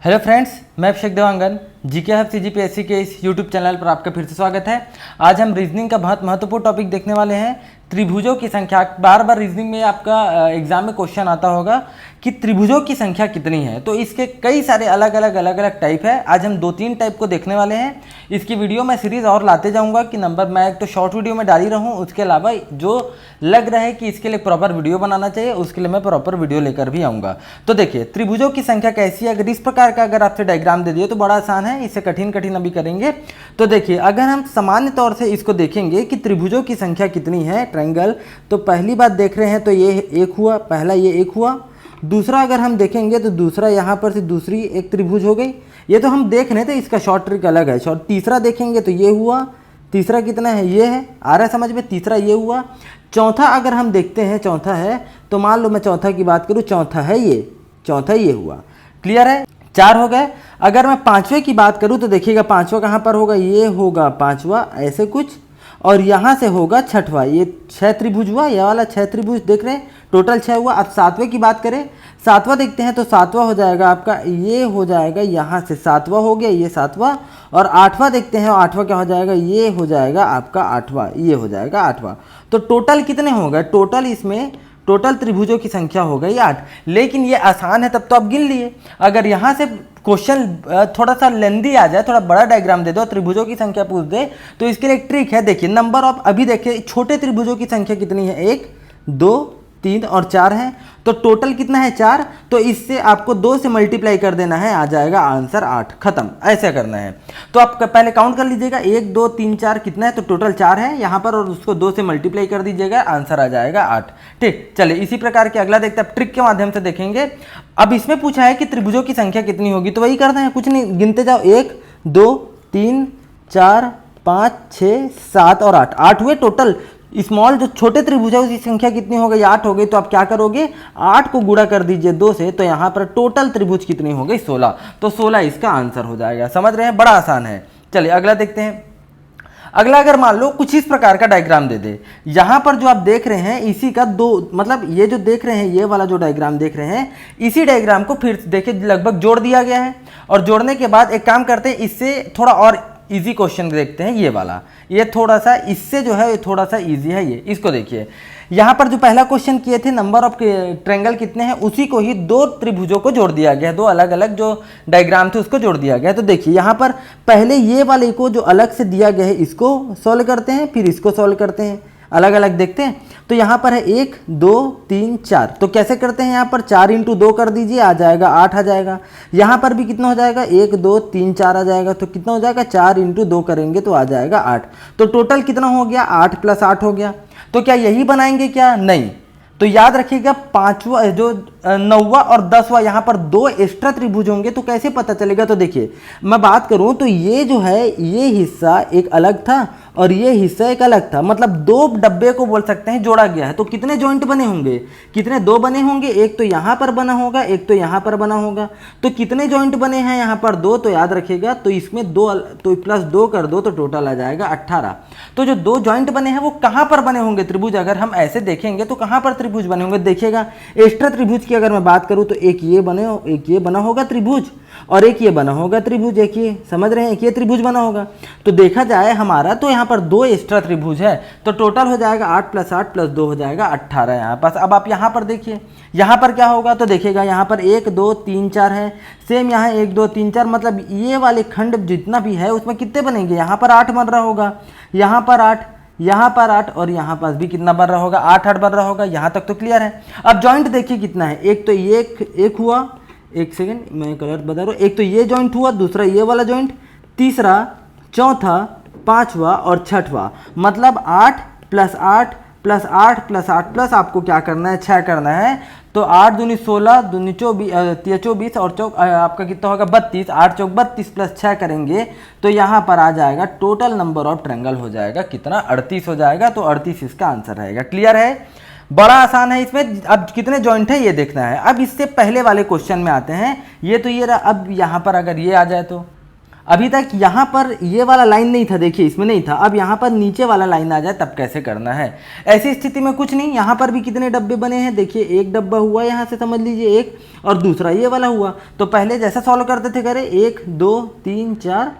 Hello friends, मैं अभिषेक Dewangan GK hub CGPSC के इस यूट्यूब चैनल पर आपका फिर से स्वागत है। आज हम रीजनिंग का बहुत महत्वपूर्ण टॉपिक देखने वाले हैं, त्रिभुजों की संख्या। बार बार रीजनिंग में आपका एग्जाम में क्वेश्चन आता होगा कि त्रिभुजों की संख्या कितनी है, तो इसके कई सारे अलग अलग टाइप है। आज हम 2-3 टाइप को देखने वाले हैं। इसकी वीडियो मैं सीरीज और लाते जाऊंगा कि नंबर मैं एक तो शॉर्ट वीडियो में डाल ही रहूँ, उसके अलावा जो लग रहा है कि इसके लिए प्रॉपर वीडियो बनाना चाहिए, उसके लिए मैं प्रॉपर वीडियो लेकर भी आऊँगा। तो देखिए, त्रिभुजों की संख्या कैसी है। अगर इस प्रकार का अगर आपसे डायग्राम दे दिए तो बड़ा आसान है, इससे कठिन अभी करेंगे। तो देखिए, अगर हम सामान्य तौर से इसको देखेंगे कि त्रिभुजों की संख्या कितनी है ट्रायंगल, तो पहली बात देख रहे हैं तो ये एक हुआ, पहला ये एक हुआ। दूसरा अगर हम देखेंगे तो दूसरा यहाँ पर से दूसरी एक त्रिभुज हो गई। ये तो हम देख रहे थे, इसका शॉर्ट ट्रिक अलग है। तीसरा देखेंगे तो ये हुआ, तीसरा कितना है, ये है, आ रहा है समझ में। तीसरा ये हुआ। चौथा अगर हम देखते हैं, चौथा है तो मान लो मैं चौथा की बात करूँ, चौथा है ये, चौथा ये हुआ। क्लियर है, 4 हो गए। अगर मैं पांचवे की बात करूँ तो देखिएगा पांचवा कहाँ पर होगा, ये होगा पांचवा, ऐसे कुछ, और यहाँ से होगा छठवा। ये 6 त्रिभुज हुआ, ये वाला 6 त्रिभुज देख रहे हैं, टोटल 6 हुआ। अब सातवें की बात करें, सातवां देखते हैं तो सातवां हो जाएगा आपका, ये हो जाएगा, यहाँ से सातवां हो गया, ये सातवां। और आठवां देखते हैं, आठवां क्या हो जाएगा, ये हो जाएगा आपका आठवां, ये हो जाएगा आठवां। तो टोटल कितने हो गए, टोटल इसमें टोटल त्रिभुजों की संख्या हो गई 8। लेकिन ये आसान है, तब तो आप गिन लिए। अगर यहाँ से क्वेश्चन थोड़ा सा लेंदी आ जाए, थोड़ा बड़ा डायग्राम दे दो, त्रिभुजों की संख्या पूछ दे, तो इसके लिए एक ट्रिक है। देखिए, नंबर ऑफ, अभी देखिए छोटे त्रिभुजों की संख्या कितनी है, 1 2 3 और 4 है। तो टोटल कितना है, 4। तो इससे आपको 2 से मल्टीप्लाई कर देना है, आ जाएगा आंसर 8, खत्म। ऐसे करना है। तो आप पहले काउंट कर लीजिएगा, 1 2 3 4 कितना है, तो टोटल 4 है यहाँ पर, और उसको 2 से मल्टीप्लाई कर दीजिएगा, आंसर आ जाएगा 8। ठीक, चलिए इसी प्रकार के अगला देखते हैं, ट्रिक के माध्यम से देखेंगे। अब इसमें पूछा है कि त्रिभुजों की संख्या कितनी होगी, तो वही करना है, कुछ नहीं, गिनते जाओ, 1 2 3 4 5 6 7 और 8, 8 हुए टोटल। स्मॉल जो छोटे त्रिभुज है उसकी संख्या कितनी हो गई, 8 हो गई। तो आप क्या करोगे, 8 को गुणा कर दीजिए 2 से, तो यहाँ पर टोटल त्रिभुज कितनी हो गई, 16। तो 16 इसका आंसर हो जाएगा। समझ रहे हैं, बड़ा आसान है। चलिए अगला देखते हैं। अगला अगर मान लो कुछ इस प्रकार का डायग्राम दे दे, यहाँ पर जो आप देख रहे हैं इसी का मतलब ये जो देख रहे हैं, ये वाला जो डायग्राम देख रहे हैं, इसी डायग्राम को फिर देखिए लगभग जोड़ दिया गया है। और जोड़ने के बाद एक काम करते हैं, इससे थोड़ा और इजी क्वेश्चन देखते हैं। ये वाला, ये थोड़ा सा इससे जो है, ये थोड़ा सा इजी है। ये इसको देखिए, यहाँ पर जो पहला क्वेश्चन किए थे, नंबर ऑफ ट्रायंगल कितने हैं, उसी को ही 2 त्रिभुजों को जोड़ दिया गया, 2 अलग अलग जो डायग्राम थे उसको जोड़ दिया गया। तो देखिए यहाँ पर पहले ये वाले को जो अलग से दिया गया है इसको सॉल्व करते हैं, फिर इसको सॉल्व करते हैं, अलग अलग देखते हैं। तो यहाँ पर है 1 2 3 4, तो कैसे करते हैं, यहाँ पर 4 × 2 कर दीजिए, आ जाएगा 8 आ जाएगा। यहाँ पर भी कितना हो जाएगा, 1 2 3 4 आ जाएगा। तो कितना हो जाएगा, 4 × 2 करेंगे तो आ जाएगा 8। तो टोटल कितना हो गया, 8 + 8 हो गया। तो क्या यही बनाएंगे क्या, नहीं। तो याद रखिएगा, 5वां जो 9वां और 10वां, यहाँ पर 2 एक्स्ट्रा त्रिभुज होंगे, तो कैसे पता चलेगा। तो देखिए मैं बात करूँ तो ये जो है, ये हिस्सा एक अलग था और ये हिस्सा एक अलग था, मतलब 2 डब्बे को बोल सकते हैं जोड़ा गया है। तो कितने जॉइंट बने होंगे, कितने, 2 बने होंगे, एक तो यहाँ पर बना होगा, एक तो यहाँ पर बना होगा। तो कितने जॉइंट बने हैं यहाँ पर, 2। तो याद रखिएगा, तो इसमें 2 तो +2 कर दो तो टोटल आ जाएगा 18। तो जो 2 जॉइंट बने हैं वो कहाँ पर बने होंगे त्रिभुज, अगर हम ऐसे देखेंगे तो कहाँ पर त्रिभुज बने होंगे। देखिएगा, एक्स्ट्रा त्रिभुज की अगर मैं बात करूँ तो एक ये बना होगा त्रिभुज, और एक ये बना होगा त्रिभुज, एक ये, समझ रहे हैं, एक ये त्रिभुज बना होगा। तो देखा जाए हमारा, तो यहाँ पर 2 एक्स्ट्रा त्रिभुज है, तो टोटल हो जाएगा 8 + 8 + 2 हो जाएगा 18 यहाँ पास। अब आप यहाँ पर देखिए, यहाँ पर क्या होगा, तो देखिएगा यहाँ पर 1 2 3 4 है, सेम यहाँ 1 2 3 4, मतलब ये वाले खंड जितना भी है उसमें कितने बनेंगे, यहाँ पर 8 बन रहा होगा, यहाँ पर 8, यहाँ पर 8, और यहाँ पास भी कितना बन रहा होगा, 8 8 बन रहा होगा। यहाँ तक तो क्लियर है। अब जॉइंट देखिए कितना है, एक तो ये एक हुआ, एक सेकेंड मैं कलर बता रहा हूँ, एक तो ये जॉइंट हुआ, दूसरा ये वाला जॉइंट, तीसरा, चौथा, 5वां और 6वां, मतलब 8 + 8 + 8 + 8 प्लस आपको क्या करना है, 6 करना है। तो 8 दूनी 16, दूनी 24 और आपका कितना होगा 32, 8 चौक 32 + 6 करेंगे तो यहाँ पर आ जाएगा टोटल नंबर ऑफ ट्रायंगल हो जाएगा कितना, 38 हो जाएगा। तो 38 इसका आंसर रहेगा। क्लियर है, बड़ा आसान है। इसमें अब कितने जॉइंट है ये देखना है। अब इससे पहले वाले क्वेश्चन में आते हैं। ये तो ये रहा। अब यहाँ पर अगर ये आ जाए तो अभी तक यहाँ पर ये वाला लाइन नहीं था, देखिए इसमें नहीं था, अब यहाँ पर नीचे वाला लाइन आ जाए तब कैसे करना है। ऐसी स्थिति में कुछ नहीं, यहाँ पर भी कितने डब्बे बने हैं, देखिए एक डब्बा हुआ यहाँ से, समझ लीजिए एक, और दूसरा ये वाला हुआ। तो पहले जैसा सॉल्व करते थे करें, 1 2 3 4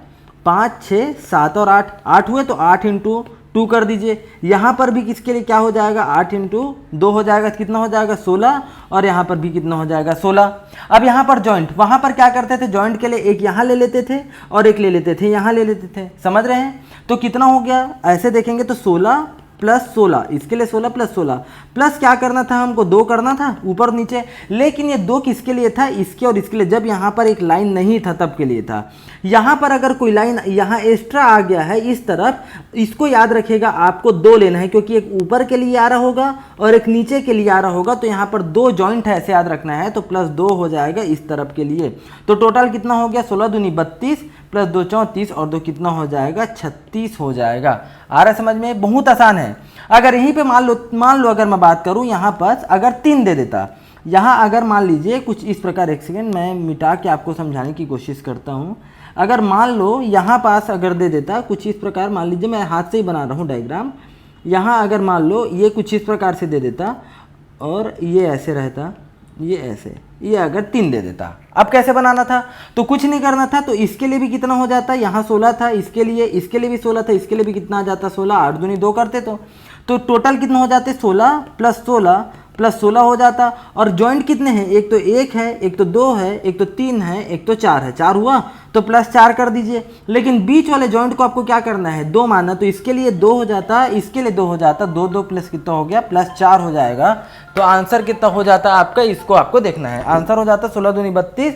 5 6 7 और 8, 8 हुए तो 8 इंटू 2 कर दीजिए। यहाँ पर भी किसके लिए क्या हो जाएगा, 8 इंटू 2 हो जाएगा, कितना हो जाएगा 16, और यहाँ पर भी कितना हो जाएगा 16। अब यहाँ पर जॉइंट, वहाँ पर क्या करते थे, जॉइंट के लिए एक यहाँ ले लेते थे और एक ले लेते थे यहाँ ले लेते थे, समझ रहे हैं। तो कितना हो गया, ऐसे देखेंगे तो 16 प्लस 16, इसके लिए 16 प्लस 16, प्लस क्या करना था हमको, 2 करना था ऊपर नीचे, लेकिन ये 2 किसके लिए था, इसके और इसके लिए। जब यहाँ पर एक लाइन नहीं था तब के लिए था। यहाँ पर अगर कोई लाइन यहाँ एक्स्ट्रा आ गया है इस तरफ, इसको याद रखिएगा, आपको 2 लेना है, क्योंकि एक ऊपर के लिए आ रहा होगा और एक नीचे के लिए आ रहा होगा। तो यहाँ पर 2 जॉइंट है, ऐसे याद रखना है, तो प्लस 2 हो जाएगा इस तरफ के लिए। तो टोटल कितना हो गया, 16 दूनी 32 प्लस 2 34 और 2 कितना हो जाएगा, 36 हो जाएगा। आ रहा है समझ में, बहुत आसान है। अगर यहीं पे मान लो अगर मैं बात करूं यहाँ पर अगर 3 दे देता, यहाँ अगर मान लीजिए कुछ इस प्रकार, एक सेकेंड मैं मिटा के आपको समझाने की कोशिश करता हूँ। अगर मान लो यहाँ पास अगर दे देता कुछ इस प्रकार, मान लीजिए मैं हाथ से ही बना रहा हूँ डायग्राम, यहाँ अगर मान लो ये कुछ इस प्रकार से दे देता और ये ऐसे रहता, ये ऐसे, ये अगर 3 दे देता, अब कैसे बनाना था, तो कुछ नहीं करना था। तो इसके लिए भी कितना हो जाता, यहाँ 16 था, इसके लिए भी 16 था, इसके लिए भी कितना आ जाता 16, 8 दूनी 2 करते तो टोटल कितना हो जाते, 16 प्लस 16 प्लस 16 हो जाता। और जॉइंट कितने हैं, एक तो 1 है, एक तो 2 है, एक तो 3 है, एक तो 4 है, 4 हुआ तो प्लस 4 कर दीजिए। लेकिन बीच वाले जॉइंट को आपको क्या करना है, 2 मानना, तो इसके लिए 2 हो जाता, इसके लिए 2 हो जाता, 2 2 प्लस कितना हो गया, प्लस 4 हो जाएगा। तो आंसर कितना हो जाता आपका, इसको आपको देखना है। आंसर हो जाता 16 दूनी 32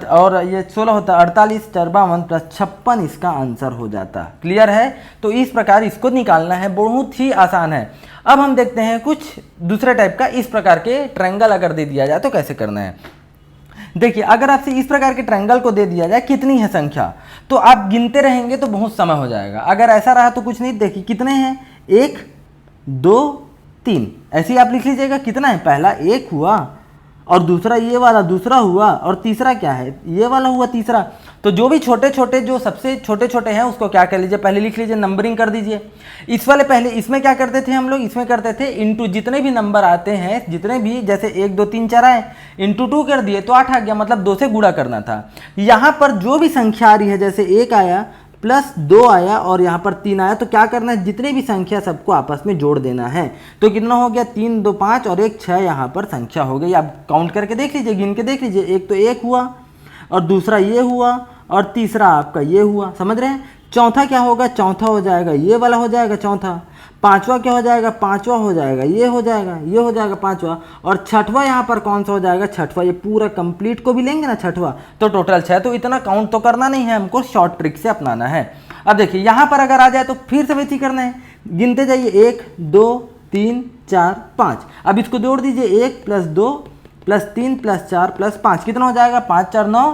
और ये 16 होता 48 4 52 प्लस 56, इसका आंसर हो जाता। क्लियर है। तो इस प्रकार इसको निकालना है, बहुत ही आसान है। अब हम देखते हैं कुछ दूसरे टाइप का, इस प्रकार के ट्रायंगल अगर दे दिया जाए तो कैसे करना है। देखिए अगर आपसे इस प्रकार के ट्रायंगल को दे दिया जाए, कितनी है संख्या, तो आप गिनते रहेंगे तो बहुत समय हो जाएगा। अगर ऐसा रहा तो कुछ नहीं, देखिए कितने हैं, 1 2 3, ऐसे ही आप लिख लीजिएगा। कितना है, पहला 1 हुआ और दूसरा ये वाला दूसरा हुआ और तीसरा क्या है, ये वाला हुआ तीसरा। तो जो भी छोटे छोटे, जो सबसे छोटे छोटे हैं उसको क्या कर लीजिए, पहले लिख लीजिए, नंबरिंग कर दीजिए। इस वाले पहले इसमें क्या करते थे हम लोग, इसमें करते थे इंटू, जितने भी नंबर आते हैं, जितने भी, जैसे 1 2 3 4 आए, इंटू 2 कर दिए तो 8 आ गया, मतलब 2 से गुणा करना था। यहाँ पर जो भी संख्या आ रही है, जैसे 1 आया प्लस 2 आया और यहाँ पर 3 आया, तो क्या करना है, जितने भी संख्या सबको आपस में जोड़ देना है। तो कितना हो गया, 3 2 5 और 1 6 यहाँ पर संख्या हो गई। आप काउंट करके देख लीजिए, गिन के देख लीजिए, एक तो 1 हुआ और दूसरा ये हुआ और तीसरा आपका ये हुआ, समझ रहे हैं। चौथा क्या होगा, चौथा हो जाएगा ये वाला हो जाएगा चौथा। पांचवा क्या हो जाएगा, पांचवा हो जाएगा ये हो जाएगा पांचवा। और छठवा यहाँ पर कौन सा हो जाएगा, छठवा। ये पूरा कंप्लीट को भी लेंगे ना छठवा, तो टोटल 6। तो इतना काउंट तो करना नहीं है, हमको शॉर्ट ट्रिक से अपनाना है। अब देखिए यहाँ पर अगर आ जाए तो फिर से वैसे करना है, गिनते जाइए, 1 2 3 4 5। अब इसको जोड़ दीजिए, 1 प्लस 2 प्लस 3 प्लस 4 प्लस 5, कितना हो जाएगा, 5 4 9,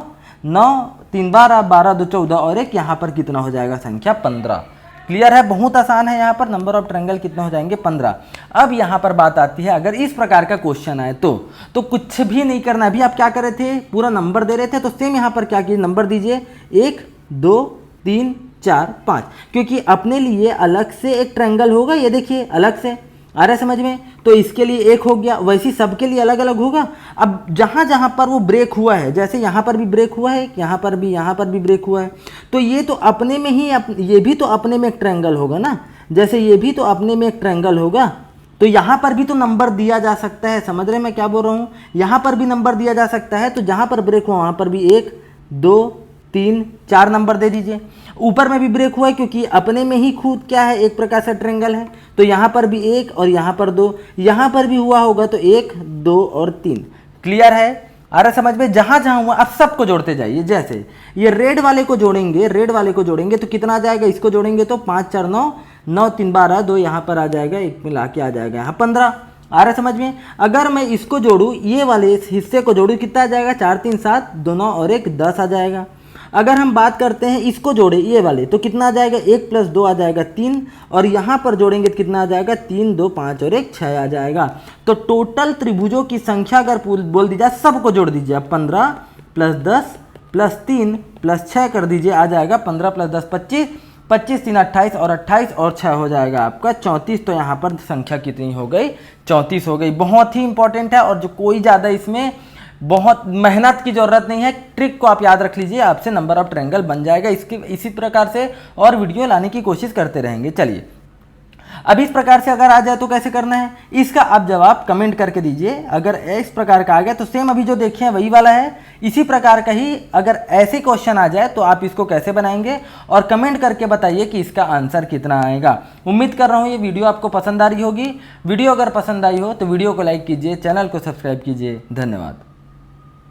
9 3 12, 12 2 14 और 1 यहाँ पर कितना हो जाएगा, संख्या 15। क्लियर है, बहुत आसान है। यहाँ पर नंबर ऑफ ट्रायंगल कितने हो जाएंगे, 15। अब यहाँ पर बात आती है, अगर इस प्रकार का क्वेश्चन आए तो कुछ भी नहीं करना। अभी आप क्या कर रहे थे, पूरा नंबर दे रहे थे, तो सेम यहाँ पर क्या कीजिए, नंबर दीजिए 1 2 3 4 5, क्योंकि अपने लिए अलग से एक ट्रायंगल होगा, ये देखिए अलग से आ रहा है समझ में। तो इसके लिए 1 हो गया, वैसे सबके लिए अलग अलग होगा। अब जहाँ जहाँ पर वो ब्रेक हुआ है, जैसे यहाँ पर भी ब्रेक हुआ है, यहाँ पर भी ब्रेक हुआ है, तो ये तो अपने में ही ये भी तो अपने में एक ट्रायंगल होगा ना, जैसे ये भी तो अपने में एक ट्रायंगल होगा। तो यहाँ पर भी तो नंबर दिया जा सकता है, समझ रहे हैं मैं क्या बोल रहा हूँ। यहाँ पर भी नंबर दिया जा सकता है, तो जहाँ पर ब्रेक हुआ वहाँ पर भी 1 2 3 4 नंबर दे दीजिए। ऊपर में भी ब्रेक हुआ है, क्योंकि अपने में ही खुद क्या है, एक प्रकार से ट्रायंगल है, तो यहाँ पर भी 1 और यहाँ पर 2, यहाँ पर भी हुआ होगा तो 1 2 और 3। क्लियर है, आ रहा समझ में। जहाँ जहाँ हुआ अब सबको जोड़ते जाइए। जैसे ये रेड वाले को जोड़ेंगे तो कितना आ जाएगा, इसको जोड़ेंगे तो 5 4 9, 9 3 12, 2 यहाँ पर आ जाएगा, 1 मिला के आ जाएगा यहाँ 15। आ रहा समझ में। अगर मैं इसको जोड़ूँ, ये वाले इस हिस्से को जोड़ूँ, कितना आ जाएगा, 4 3 7, 2 9 और 1 10 आ जाएगा। अगर हम बात करते हैं इसको जोड़े ये वाले, तो कितना आ जाएगा, 1 प्लस 2 आ जाएगा 3, और यहाँ पर जोड़ेंगे तो कितना आ जाएगा, 3 2 5 और 1 6 आ जाएगा। तो टोटल त्रिभुजों की संख्या अगर बोल दी जाए, सबको जोड़ दीजिए आप, 15 प्लस 10 प्लस 3 प्लस 6 कर दीजिए, आ जाएगा 15 प्लस 10 25, 25 3 28 और 28 और 6 हो जाएगा आपका 34। तो यहाँ पर संख्या कितनी हो गई? 34 हो गई। बहुत ही इंपॉर्टेंट है और जो कोई ज़्यादा इसमें बहुत मेहनत की ज़रूरत नहीं है, ट्रिक को आप याद रख लीजिए, आपसे नंबर ऑफ ट्रायंगल बन जाएगा। इसी प्रकार से और वीडियो लाने की कोशिश करते रहेंगे। चलिए अब इस प्रकार से अगर आ जाए तो कैसे करना है, इसका आप जवाब कमेंट करके दीजिए। अगर इस प्रकार का आ गया तो सेम अभी जो देखे हैं वही वाला है, इसी प्रकार का ही अगर ऐसे क्वेश्चन आ जाए तो आप इसको कैसे बनाएंगे और कमेंट करके बताइए कि इसका आंसर कितना आएगा। उम्मीद कर रहा हूँ ये वीडियो आपको पसंद आ रही होगी। वीडियो अगर पसंद आई हो तो वीडियो को लाइक कीजिए, चैनल को सब्सक्राइब कीजिए। धन्यवाद।